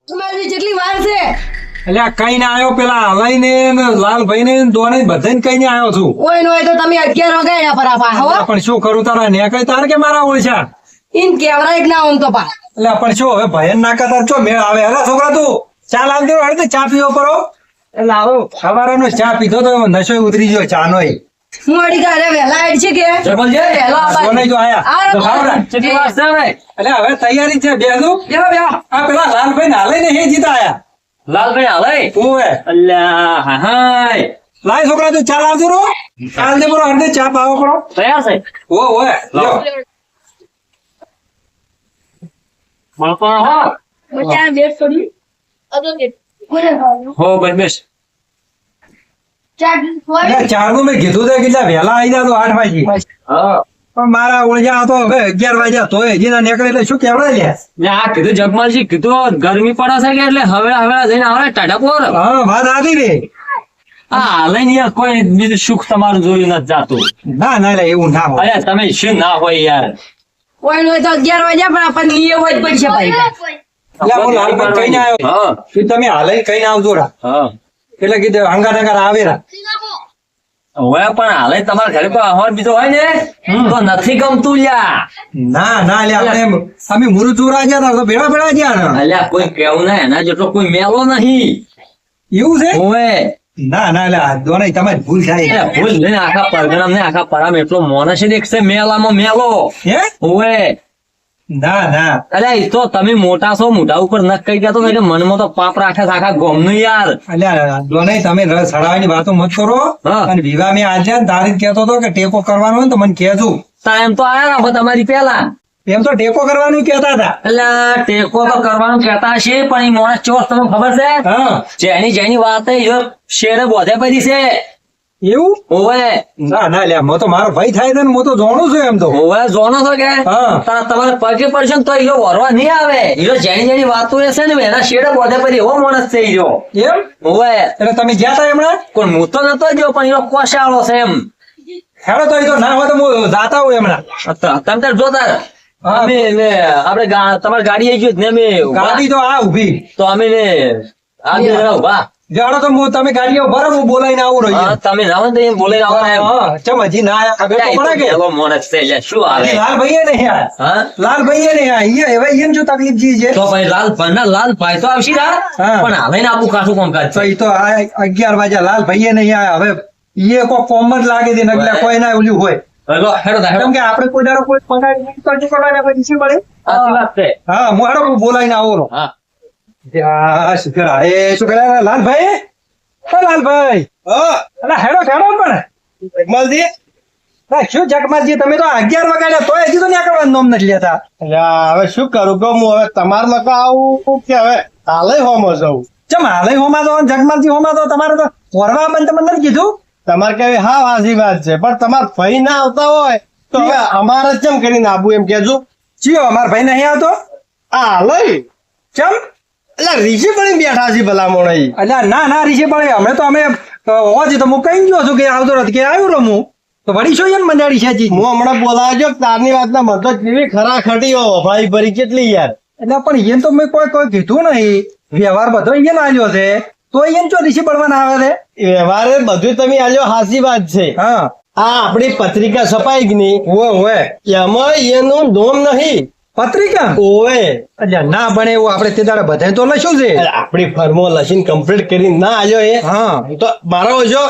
તમારી જેટલી વાર છે એટલે આ કઈ ને આવ્યો પેલા હલાઈ ને લાલભાઈ ને દોને બધાને કઈ ને આવ્યો છું. કોઈ નો હોય તો તમે 11 વાગે એના પર આપા હો પણ શું કરું તારા ને કઈ તાર કે મારા ઓળછા ઇન કેવરાય જ ના હોન તો પા એટલે પણ શું હવે ભયન ના કરતા ચો મેળ આવે. અલા છોકરા તું ચા લાવ દે હળદે ચા પીવો પરો. એટલે આવો સવારનો ચા પીધો તો નશો ઉતરી ગયો ચા નો. મોડી કારે વેલા આઈ છે કે જબરજસ્ત. વહેલો આપા. દોને જો આયા આ તો ખાવડા. કેટલી વાર છે હવે એટલે હવે તૈયારી છે બેસું. બેહો બેહો આ પેલા લાલભાઈ ને હાલે ને હે જીતા આયા. લાલભાઈ હાલે ઓવે અલ્યા હા હાય લાય છોકરા તું ચા લાવજો રો. ચાલ દે બરો હળદે ચા પાવો કરો. તૈયાર છે ઓવે લ્યો. મળતો હો બચ્ચા બેસ છોડી અદો કે હો ભાઈ બેસ ચાટ હોય એટલે ચારનું મેં કીધું તો કેટલા વહેલા આવી જા તો 8 વાગે. હા પણ મારા ઓળજા હતો હવે 11 વાગ્યા તોય હજી ના નીકળે એટલે શું કેવડાય લ્યા. ને આ કીધું જગમાલજી કીધું ગરમી પડે છે કે એટલે હવે જઈને આવે ટાટા પોર હા વાત આવી રે. આ હાલે ને યાર કોઈ બીજું સુખ તમારું જોયું નથી જાતું. ના ના એટલે એવું ના હોય. અરે તમે શું ના હોય યાર કોઈ નો હોય તો 11 વાગ્યા પણ આપણને લીએ હોય જ પડશે ભાઈ એટલે હું લાલભાઈ કહીને આવ્યો હા કે તમે હાલે કહીને આવજો રા. હા એટલે કીધું અંગાર અંગાર આવે રા. હવે પણ હાલે તમારા ઘરે કોઈ આહોર બીજો હોય ને તો નથી ગમતું લ્યા ના ના એટલે આપણે અમે મુરુ ચોરા ગયા તા તો ભેળા ભેળા ગયા ને. અલ્યા કોઈ કેવું ના એના જેટલો કોઈ મેલો નહીં એવું છે. ઓવે ના ના એટલે આ દોને તમારી ભૂલ થાય. એ ભૂલ નહીં આખા પરગણામ ને આખા પરામ એટલો મોનસ દેખશે મેલામાં મેલો હે ઓવે ના ના અલ્યા એ તો તમે મોટા છો મોટા ઉપર નખ કઈ ગયા તો એટલે મનમાં તો પાપ રાખે છે આખા ગોમનું યાર એટલે દોને તમે રસ સડાવાની વાતો મત કરો. હા. અને વિવાહ મેં આજે તારી જ કહેતો હતો કે ટેકો કરવાનો હોય ને તો મને કહેજો. તા એમ તો આયા રાખો તમારી પેલા એમ તો ટેકો કરવાનું કહેતા હતા. એટલે ટેકો તો કરવાનું કહેતા છે પણ એ મોણસ ચોસ તમને ખબર છે હા જેની વાત એ શેરે બોધે પડી છે એવું. ઓવે ના ના લ્યા મો તો મારો ભાઈ થાય છે ને હું તો જાણું છું એમ તો. ઓવે જોનો છો કે હા. તમારે પગે પડશે ને તો હીરો વરવા નહીં આવે હીરો જેની વાતો એ છે ને એના શેડે બોધે પડી એવો માણસ છે હીરો એમ ઓવે એટલે તમે ગયા તા એમણે. કોઈ હું તો નતો ગયો પણ હીરો કોશાળો છે એમ હેડો તો એ તો ના હોય તો હું જાતા હું એમણે. તમે તાર જોતા હા. અમે ને આપણે તમારી ગાડી આવી ગઈ ને અમે ગાડી તો આ ઉભી. તો અમે ને આ બે જણા ઉભા જાડો તો હું તમે ગાડીઓ ભરો હું બોલાઈને આવું હા, રહ્યો. તમે ના હોય ને તો એમ બોલી આવો એમ હા ચમ હજી ના આયા ખબર તો પડે કે. પેલો માણસ છે એટલે શું આવે લાલભાઈએ નહીં આયા. હા લાલભાઈએ નહીં આયા. ઈ હવે એમ શું તકલીફ જી છે. તો ભાઈ લાલભાઈ તો આવશે હા. પણ હવે ને આપું કાઠું કામકાજ તો છે ઈ તો આ 11 વાગ્યા લાલભાઈએ નહીં આયા. હવે ઈ કોઈ કોમ જ લાગે છે ને એટલે કોઈ ના ઓલું હોય. હેડો હેડો કેમ કે આપણે કોઈ દાડો કોઈ પગાર નહીં કરતું કરવાના કોઈ ઈચ્છે પડે. સાચી વાત છે હા હું હેડો હું બોલાઈને આવું રહું. હા આ શું કરા એ શું કરા લાલભાઈ. હે લાલભાઈ. અલા હેડો હેડો પણ જગમાલજી. ના શું જગમાલજી તમે તો 11 વાગ્યા તોય હજી તો નીકળવાનું નામ નથી લેતા. હવે શું કરું કે હું હવે તમારા મકા આવું કે હવે હાલે હોમાં જવું ચમ હાલે હોમાં તો જગમાલજી હોમાં તો તમારે તો વરવા પણ તમને નથી કીધું. તમારે કેવી હા વાસી વાત છે પણ તમારે ભાઈ ના આવતા હોય તો હવે અમારે ચમ કરીને આવું એમ કેજો. ચિયો અમાર ભાઈ નહીં આવતો. આ હાલે ચમ એટલે રીસી પણ બેઠા છે ભલામણ અહીં. અલ્યા ના ના રીશે પડે અમે તો અમે હોજી તો હું કઈ ગયો છું કે આવતો નથી કે આવ્યો રમું તો વળી શું એમ મંજાડી છે જી. હું હમણાં બોલાવજો તારની વાતના મત તો કેવી ખરા ખટીઓ ભાઈ ભરી કેટલી યાર. એટલે પણ એને તો મેં કોઈ કીધું નહીં. વ્યવહાર બધો અહીંયા આલ્યો છે તો એને ચો રીશે પડવાના આવે છે. વ્યવહારે બધું તમે આલ્યો હાસી વાત છે. હા આ આપણી પત્રિકા છપાઈ ગઈ ની ઓવે એમાં એનું નોમ નહીં પત્રિકા. ઓવે અલ્યા ના બને એવું આપણે તે દાડે બધાય તો લખ્યું છે. આપણી ફર્મો લસીને કમ્પ્લીટ કરીને ના આલ્યો એ હા તો મારો જો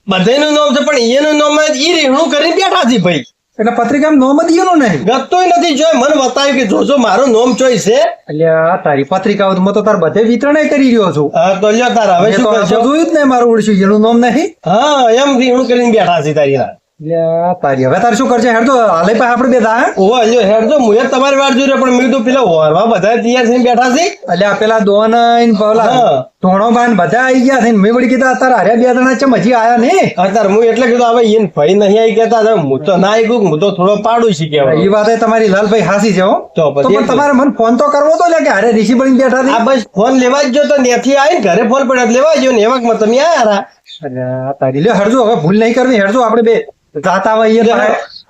બધાનું નામ છે પણ એનું નામ ઈ રેહણું કરીને બેઠા છે ભાઈ. એટલે પત્રિકામાં નોમ જ ઈયોનું નહીં. ગતોય નથી જોઈ મને બતાવ્યું કે જોજો મારું નામ ચોઈસ છે. અલ્યા તારી પત્રિકાઓ તો મેં તો તાર બધે વિતરણે કરી રહ્યો છું. હા તો લ્યો તાર હવે મેં શું તો કરશો. જોયું જ નહીં મારું ઓળખ્યું એનું નામ નહીં. હા એમ રેહણું કરીને બેઠા છે તારી ના. અલ્યા તારી હવે તારે શું કરશે હેડ તો હાલે પાસે આપણે બે દા. ઓવા લ્યો હેડ તો મુએ તમારી વાર જોઈ રહ્યો પણ મેં તો પેલા હોરવા બધા તૈયાર થઈને બેઠા છે. અલ્યા પેલા દોન પેલા હા. ધોણો બાન બધા આવી ગયા છે ને મેં વળી કીધા તારા હારે બે જણા ચમ હજી આયા નહીં. અત્યારે હું એટલે કીધું હવે એને ભાઈ નહીં આવી કેતા હતા. હું તો ના આવી હું તો થોડો પાડું છે એ કે વાત તમારી લાલભાઈ હાસી છે હો. તો તો પછી પણ તમારે મને ફોન તો કરવો તો લે કે હારે ઋષિ બની બેઠા આ છે. બસ ફોન લેવા જ જો તો ત્યાંથી આવીને ઘરે ફોન પડ્યો તો લેવા ગયો ને એવામાં તમે આયા રા. અલ્યા તારી લ્યો હેડજો હવે ભૂલ નહીં કરવી હેડજો આપણે બે જાતા હોય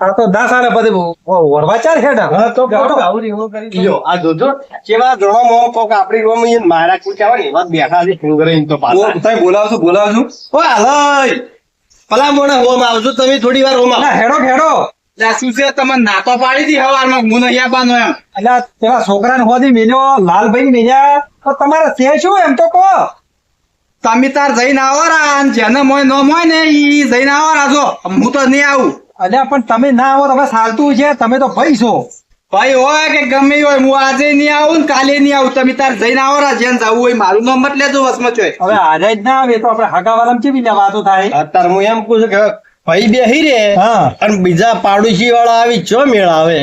આ તો દા સારા બધે વરવા ચાર હેડા હા તો આવું એવું કરી લ્યો આ જોજો કેવા ધોળામાં કોક આપણી રોમ ઈ મારા કુચાવા ને વાત બેઠા છે ફિંગરે ઈન તો પાછા તમે બોલાવજો ઓ હાલય ભલા મોણે હોમ આવજો તમે થોડી વાર હોમ ના હેડો હેડો શું છે તમે નાતો પાડી દી હવારમાં હું નહીં આવવાનો એમ એટલે પેલા છોકરાને હોદી મેલ્યો લાલભાઈ મેલ્યા તો તમારે તે શું એમ તો કહો તમે તાર જઈને આવો રા અને જેને મોય ન મોય ને ઈ જઈને આવો રાજો હું તો નહીં આવું અલ્યા પણ તમે ના આવો તમે ચાલતું છે તમે તો ભાઈ છો ભાઈ હોય કે ગમે ઈ હોય હું આજે નહીં આવું ને કાલે નહીં આવું તમે તાર જઈને આવો રા જેને જવું હોય મારું નામ મત લેજો વસમાં ચોય હવે આજે જ ના આવે તો આપણે હગાવાલામાં કેવી રીતે વાતો થાય અત્યારે હું એમ કહું છું કે ભાઈ બેહી રે હા અને બીજા પાડોશી વાળા આવી ચો મેળ આવે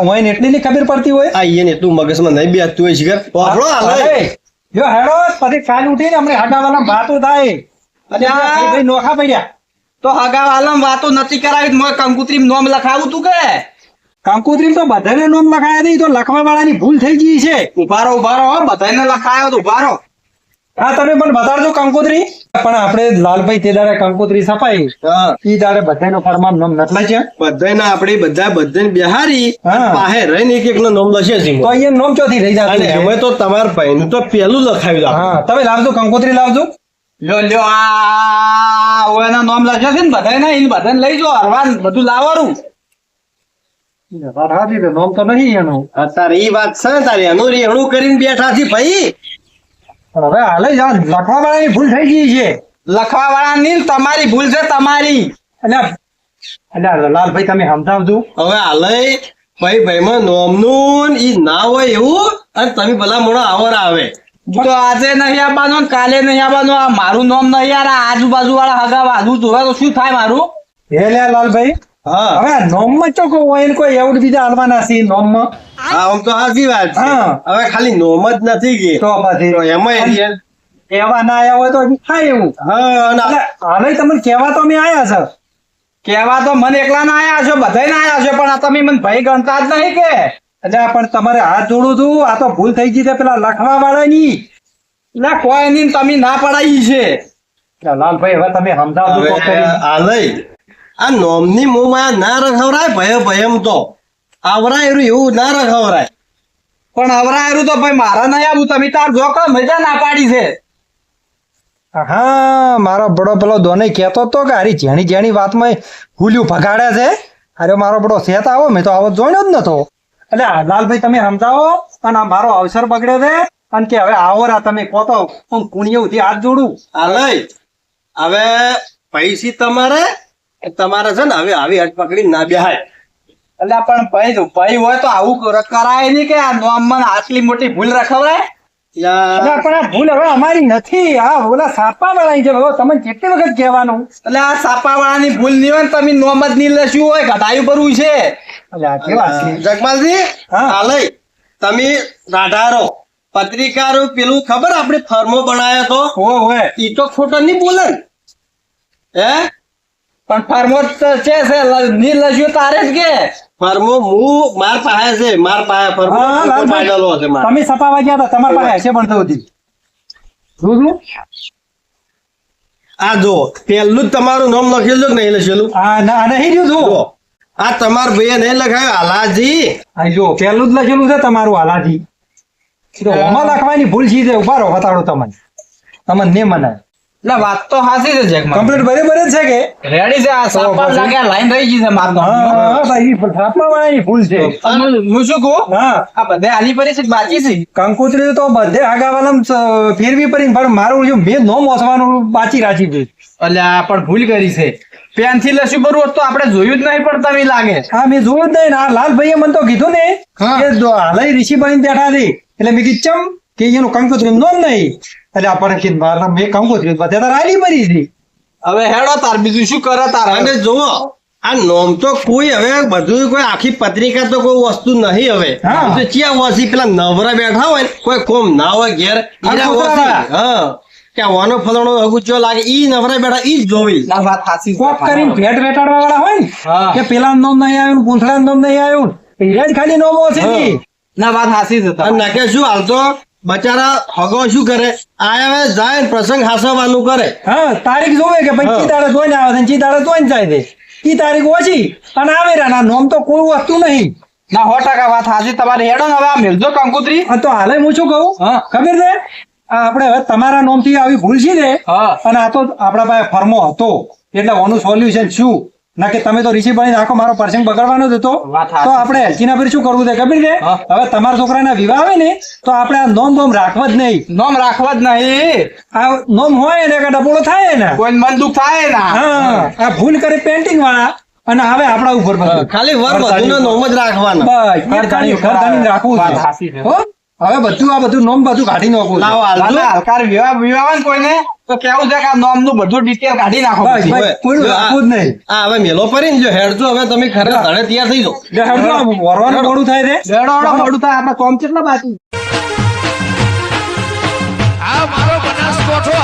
હું એટલી ની ખબર પડતી હોય આ એને તું મગજમાં નહીં બેસતું હોય છે કે વાપરો હાલે અરે, જો હેડો પછી કાલ ઉઠીને આપણે હગાવાલામાં વાતો થાય અને આ ભાઈ નોખા પડ્યા તો હગા વાલમ વાતો નથી કરાવી મોય કંકુત્રી નોમ લખાવું તું કે કંકોત્રી તો બધાને નામ લખાયા નહીં તો લખવા વાળાની ભૂલ થઈ ગઈ છે ઉભારો હો બધાને લખાયો તો ઉભારો હા તમે પણ બતાડજો કંકોત્રી પણ આપણે લાલભાઈ તે દાડે કંકોત્રી છપાઈ હા ઈ દાડે બધાનો ફરમાન નામ નટલા છે બધાને આપણે બધાને બેહારી હા. પાહે રહીને એક નું નામ લખે છે તો અહીંયા નામ ચોથી રહી અને જતું છે. એમાં તો તમારા ભાઈનું તો પેલું લખાવ્યું આપણે. હા તમે લાવજો કંકોત્રી લાવજો લ્યો આ ઓયના નામ લખ્યા છે ને બધાને ઈને બધાને લઈ જો હરવાન બધું લાવવાનું હાથી તો નામ તો નહીં એનું અત્યારે ઈ વાત છે ને તારે એનું રેહણું કરીને બેઠા છે ભાઈ પણ હવે હાલે જ આ લખવા વાળાની ભૂલ થઈ ગઈ છે લખવા વાળા ની તમારી ભૂલ છે તમારી એટલે લાલભાઈ તમે સમજાવજો હવે હાલે ભાઈમાં નોમનું ને ઈ ના હોય એવું અને તમે ભલા મોણો આવર આવે તો આજે નહીં આવવાનો ને કાલે નહીં આવવાનો આ મારું નામ નહીં યાર આ આજુબાજુ વાળા હગા બાજુ જોવે તો શું થાય મારું હે લે લાલભાઈ હા હવે આ નોમમાં ચોખ્ખો હોય ને કોઈ એવું બીજા હાલવાના છે નોમમાં હા આમ તો સાચી વાત છે હા. હવે ખાલી નોમ જ નથી ગઈ તો પછી તો એમાં એવા ના આવ્યા હોય તો થાય એવું હા અને એટલે હાલે તમને કહેવા તો અમે આયા છે કેવા તો મને એકલા ના આયા છો બધા ના આયા છો પણ આ તમે મને ભાઈ ગણતા જ નહીં કે એટલે પણ તમારે હાથ જોડું છું આ તો ભૂલ થઈ ગઈ છે પેલા લખવા વાળાની એટલે કોઈ નહીં તમે ના પડાઈ છે એટલે લાલભાઈ હવે તમે સમજાવજો હવે કોક કરી. હાલે આ નોમની મોંમાં ના રખવરાય ભયમ તો આવરાય એવું ના રખવરાય પણ હવરાયરું તો ભાઈ મારા નહીં આવું તમે તાર જો કે મજા ના પાડી છે હા મારો બડો પેલો દોને કહેતો તો કે હારી જેણી જેણી વાતમાં ભૂલ્યું ભગાડે છે અરે મારો બડો સેત આવો મેં તો આવો જોયો જ નતો એટલે આ લાલભાઈ તમે સમજાવો અને આ મારો અવસર બગડે છે અને કે હવે આવો રા તમે કહો તો હું કુણિયવથી હાથ જોડું હાલે હવે પૈસી તમારે છે ને હવે આવી હટ પકડી ના બેહાય એટલે પણ ભાઈ હોય તો આવું કરાય નહીં કે આ નોમમાં આટલી મોટી ભૂલ રખવાય એટલે પણ આ ભૂલ હવે અમારી નથી આ ઓલા સાપા વાળાની છે હવે તમને કેટલી વખત કહેવાનું એટલે આ સાપા વાળાની ભૂલ નહીં હોય ને તમે નોમ જ નહીં લેશું હોય ઘટાયું ભરવું છે એટલે આ કેવા છે? જગપાલજી હા. હાલે તમે રાઢારો પત્રિકારો પેલું ખબર આપણે ફર્મો બનાવ્યો તો હોય ઈ તો ખોટો નહીં બોલે ને. હે પણ ફાર્મો છે નહીં લસ્યું તારે જ કે ફર્મો હું માર પાસે છે માર પાસે ફર્મો હા, લાલભાઈ. ફાઇનલો છે માર તમે સપાવા ગયા હતા તમારા પાસે હશે પણ થયું હતું આ જો પેલું જ તમારું નામ લખેલું કે નહીં લખેલું આ નહીં રહ્યું જો છું આ તમાર ભાઈએ નહીં લખાયું હાલાજી આ જો પેલું જ લખેલું છે તમારું હાલાજી તો ઓમાં લખવાની ભૂલ છે તે ઉભા રહો બતાડો તમને ને મનાય એટલે વાત તો હાસી છે જગમાં કમ્પ્લીટ બરાબર જ છે કે રેડી છે આ સાપા પછી? લાગ્યા લાઈન રહી ગઈ છે મારનો હા ભાઈ છાપા વાળાની ભૂલ છે હું શું કહું હા આ બધે આલી પરી છે કે બાકી છે કંકોત્રી તો બધે આગાવાલામ ફેરવી પડી પણ મારું જો મેં નોમ ઓસવાનું બાચી રાખી છે એટલે આ પણ ભૂલ કરી છે પેન થી લસ્યું ભરવું હોત તો આપણે જોયું જ નહીં પણ તમે લાગે હા મેં જોયું જ નહીં ને આ લાલભાઈએ મને તો કીધું ને હા. કે જો હાલય ઋષિ બની બેઠા છે એટલે મેં કીધું ચમ કે એનું કંકોત્રી નોમ નહીં એટલે આપણે કીધું મારા મેં કંકોત્રી બધે તો રાલી પડી હતી હવે હેડો તાર બીજું શું કરે તાર અને જુઓ આ નોમ તો કોઈ હવે બધું કોઈ આખી પત્રિકા તો કોઈ વસ્તુ નહીં હવે હા. તો ચિયા વસી પેલા નવરા બેઠા હોય ને કોઈ કોમ ના હોય ઘેર ઈરા છોકરાવાળા. વસી. હા કે વાનો ફલાણો અગુચો લાગે ઈ નવરા બેઠા ઈ જ જોવી ના વાત હાસી કોક કરીને ભેટ વેટાડવા વાળા હોય ને હા. કે પેલા નામ નહીં આવ્યું પૂંછડા નામ નહીં આવ્યું હીરા જ ખાલી નામ ઓછી હતી. ના વાત હાસી છે અને તમારી. નાખે શું હાલ તો બચારા હગો શું કરે આયા જાય ને પ્રસંગ હાસવાનું કરે હા તારીખ જોવે કે ભાઈ હા. ચી દાડે જોઈને આવે છે ચી દાડે જોઈને જાય છે ઈ તારીખ ઓછી અને આવેરાના નોમ તો કોઈ વસ્તુ નહીં. ના 100% વાત હાજી તમારી. હેડો ને હવે આ મેલજો કંકુતરી. આ તો હાલે હું શું કહું હા. ખબર છે આ આપણે હવે તમારા નોમથી આવી ભૂલ છે ને હા. અને આ તો આપણા પાસે ફર્મો હતો એટલે ઓનું સોલ્યુશન શું ના કે તમે તો રિસીવ બની નાખો મારો પર્સન બગડવાનો જ હતો વાત સાચી. તો આપણે હેલ્થીના પર શું કરવું છે ખબર છે હા. હવે તમારા છોકરાના વિવાહ આવે ને તો આપણે આ નોમ બોમ રાખવા જ નહીં. નોમ રાખવા જ નહીં. આ નોમ હોય ને કે ડબોળો થાય ને કોઈ મન દુઃખ થાય ના. હા આ ભૂલ કરે પેન્ટિંગ વાળા અને હવે આપણા ઉપર બધું. ખાલી વર વધુનો નોમ જ રાખવાનો. બસ ઘર ધાણી રાખવું વાત છે. સાચી છે. હો હવે બધું આ બધું નોમ બધું કાઢી નાખવું છે. લાવો હાલજો. ના, ના, હલકાર વિવાહ હોય ને કોઈને તો કેવું છે કે આ નોમનું બધું ડિટેલ કાઢી નાખો બસ પછી. ભાઈ કોઈનું રાખવું જ નહીં. આ હવે મેલો ફરીને જો હેડજો હવે તમે ખરે ધડે તૈયાર થઈ જાઓ. લે હેડો, આ વરવાનું મોડું થાય છે. લેડો, લેડો, મોડું થાય આપણે કોમ કેટલા બાકી. આ મારો બનાસકોઠો